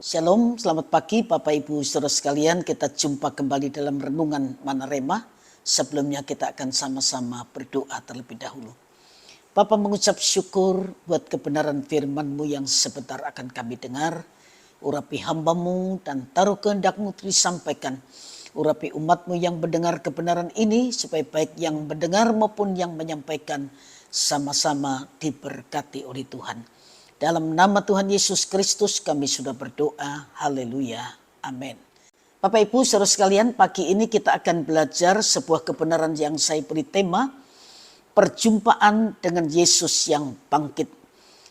Shalom, selamat pagi Bapak Ibu Saudara sekalian. Kita jumpa kembali dalam renungan Manarema. Sebelumnya kita akan sama-sama berdoa terlebih dahulu. Bapa, mengucap syukur buat kebenaran firman-Mu yang sebentar akan kami dengar. Urapi hamba-Mu dan taruh kehendak-Mu disampaikan. Urapi umat-Mu yang mendengar kebenaran ini supaya baik yang mendengar maupun yang menyampaikan sama-sama diberkati oleh Tuhan. Dalam nama Tuhan Yesus Kristus kami sudah berdoa. Haleluya. Amin. Bapak Ibu saudara sekalian, pagi ini kita akan belajar sebuah kebenaran yang saya beri tema perjumpaan dengan Yesus yang bangkit.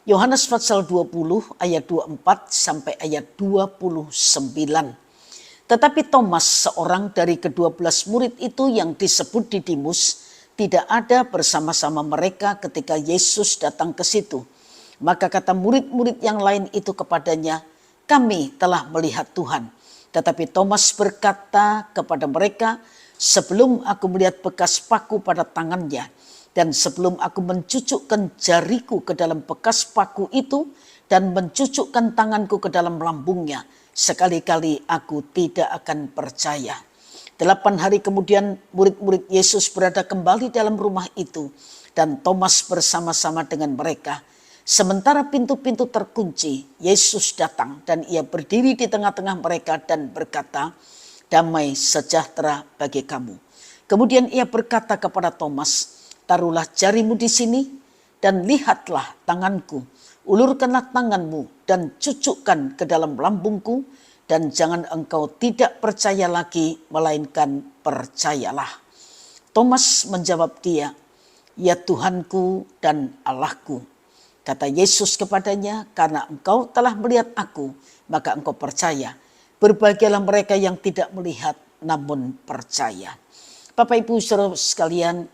Yohanes pasal 20 ayat 24 sampai ayat 29. Tetapi Thomas, seorang dari ke-12 murid itu yang disebut Didimus, tidak ada bersama-sama mereka ketika Yesus datang ke situ. Maka kata murid-murid yang lain itu kepadanya, kami telah melihat Tuhan. Tetapi Thomas berkata kepada mereka, sebelum aku melihat bekas paku pada tangannya, dan sebelum aku mencucukkan jariku ke dalam bekas paku itu, dan mencucukkan tanganku ke dalam lambungnya, sekali-kali aku tidak akan percaya. 8 hari kemudian murid-murid Yesus berada kembali dalam rumah itu, dan Thomas bersama-sama dengan mereka. Sementara pintu-pintu terkunci, Yesus datang dan ia berdiri di tengah-tengah mereka dan berkata, damai sejahtera bagi kamu. Kemudian ia berkata kepada Thomas, taruhlah jarimu di sini dan lihatlah tanganku. Ulurkanlah tanganmu dan cucukkan ke dalam lambungku, dan jangan engkau tidak percaya lagi, melainkan percayalah. Thomas menjawab dia, ya Tuhanku dan Allahku. Kata Yesus kepadanya, karena engkau telah melihat aku, maka engkau percaya. Berbahagialah mereka yang tidak melihat, namun percaya. Bapak Ibu saudara sekalian,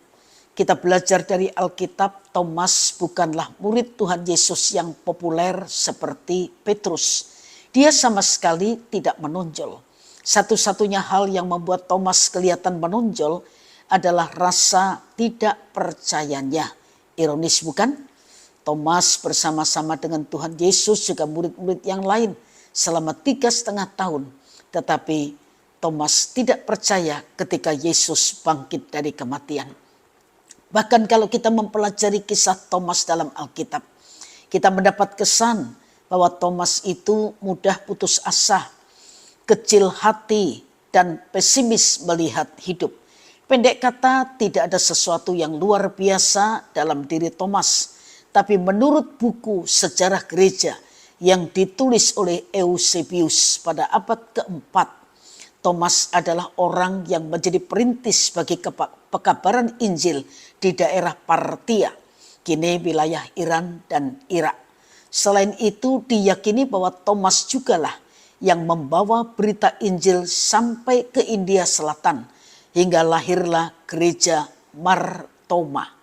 kita belajar dari Alkitab, Thomas bukanlah murid Tuhan Yesus yang populer seperti Petrus. Dia sama sekali tidak menonjol. Satu-satunya hal yang membuat Thomas kelihatan menonjol adalah rasa tidak percayanya. Ironis bukan? Thomas bersama-sama dengan Tuhan Yesus juga murid-murid yang lain selama 3,5 tahun. Tetapi Thomas tidak percaya ketika Yesus bangkit dari kematian. Bahkan kalau kita mempelajari kisah Thomas dalam Alkitab, kita mendapat kesan bahwa Thomas itu mudah putus asa, kecil hati, dan pesimis melihat hidup. Pendek kata, tidak ada sesuatu yang luar biasa dalam diri Thomas. Tapi menurut buku sejarah gereja yang ditulis oleh Eusebius pada abad keempat, Thomas adalah orang yang menjadi perintis bagi pekabaran Injil di daerah Partia, kini wilayah Iran dan Irak. Selain itu diyakini bahwa Thomas jugalah yang membawa berita Injil sampai ke India Selatan hingga lahirlah gereja Mar Thoma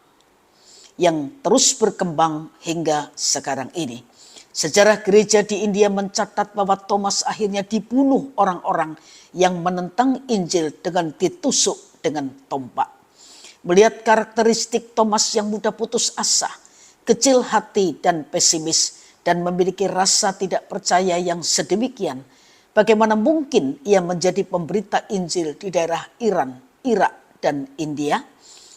yang terus berkembang hingga sekarang ini. Sejarah gereja di India mencatat bahwa Thomas akhirnya dibunuh orang-orang yang menentang Injil dengan ditusuk dengan tombak. Melihat karakteristik Thomas yang mudah putus asa, kecil hati dan pesimis, dan memiliki rasa tidak percaya yang sedemikian, bagaimana mungkin ia menjadi pemberita Injil di daerah Iran, Irak, dan India?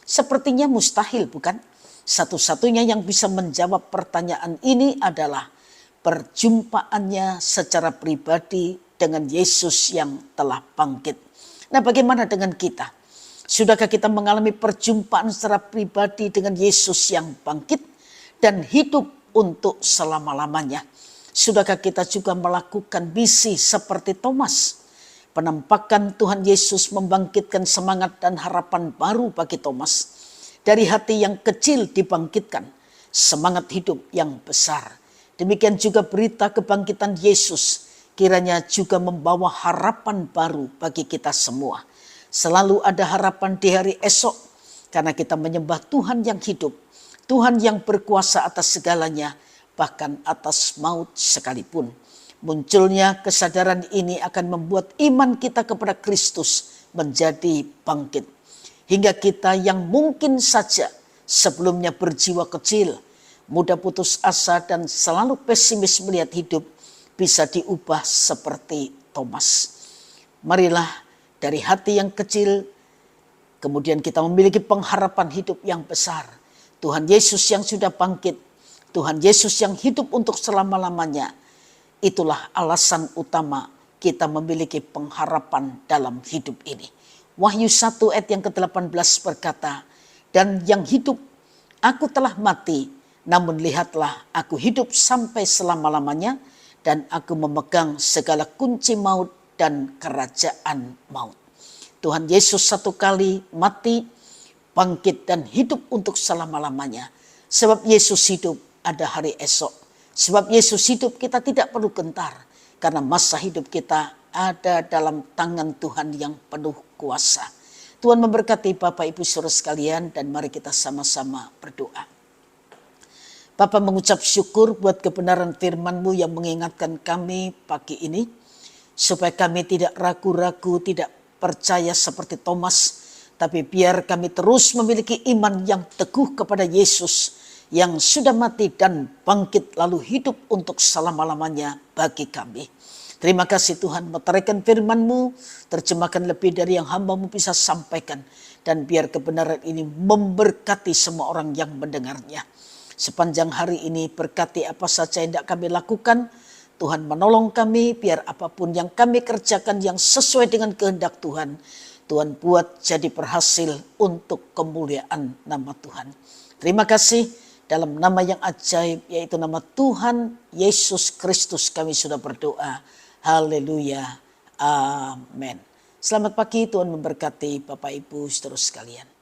Sepertinya mustahil, bukan? Satu-satunya yang bisa menjawab pertanyaan ini adalah perjumpaannya secara pribadi dengan Yesus yang telah bangkit. Nah, bagaimana dengan kita? Sudahkah kita mengalami perjumpaan secara pribadi dengan Yesus yang bangkit dan hidup untuk selama-lamanya? Sudahkah kita juga melakukan misi seperti Thomas? Penampakan Tuhan Yesus membangkitkan semangat dan harapan baru bagi Thomas. Dari hati yang kecil dibangkitkan semangat hidup yang besar. Demikian juga berita kebangkitan Yesus kiranya juga membawa harapan baru bagi kita semua. Selalu ada harapan di hari esok karena kita menyembah Tuhan yang hidup, Tuhan yang berkuasa atas segalanya, bahkan atas maut sekalipun. Munculnya kesadaran ini akan membuat iman kita kepada Kristus menjadi bangkit. Hingga kita yang mungkin saja sebelumnya berjiwa kecil, mudah putus asa dan selalu pesimis melihat hidup, bisa diubah seperti Thomas. Marilah dari hati yang kecil, kemudian kita memiliki pengharapan hidup yang besar. Tuhan Yesus yang sudah bangkit, Tuhan Yesus yang hidup untuk selama-lamanya. Itulah alasan utama kita memiliki pengharapan dalam hidup ini. Wahyu 1 ayat yang ke-18 berkata, dan yang hidup, aku telah mati, namun lihatlah aku hidup sampai selama-lamanya, dan aku memegang segala kunci maut dan kerajaan maut. Tuhan Yesus satu kali mati, bangkit dan hidup untuk selama-lamanya. Sebab Yesus hidup, ada hari esok. Sebab Yesus hidup, kita tidak perlu gentar. Karena masa hidup kita ada dalam tangan Tuhan yang penuh kuasa. Tuhan memberkati Bapak Ibu Saudara sekalian, dan mari kita sama-sama berdoa. Bapa mengucap syukur buat kebenaran firman-Mu yang mengingatkan kami pagi ini, supaya kami tidak ragu-ragu, tidak percaya seperti Thomas, tapi biar kami terus memiliki iman yang teguh kepada Yesus yang sudah mati dan bangkit lalu hidup untuk selama-lamanya bagi kami. Terima kasih Tuhan, meteraikan firman-Mu, terjemahkan lebih dari yang hamba-Mu bisa sampaikan, dan biar kebenaran ini memberkati semua orang yang mendengarnya. Sepanjang hari ini berkati apa saja yang tidak kami lakukan, Tuhan menolong kami biar apapun yang kami kerjakan yang sesuai dengan kehendak Tuhan, Tuhan buat jadi berhasil untuk kemuliaan nama Tuhan. Terima kasih, dalam nama yang ajaib yaitu nama Tuhan Yesus Kristus kami sudah berdoa. Haleluya. Amin. Selamat pagi, Tuhan memberkati Bapak Ibu saudara sekalian.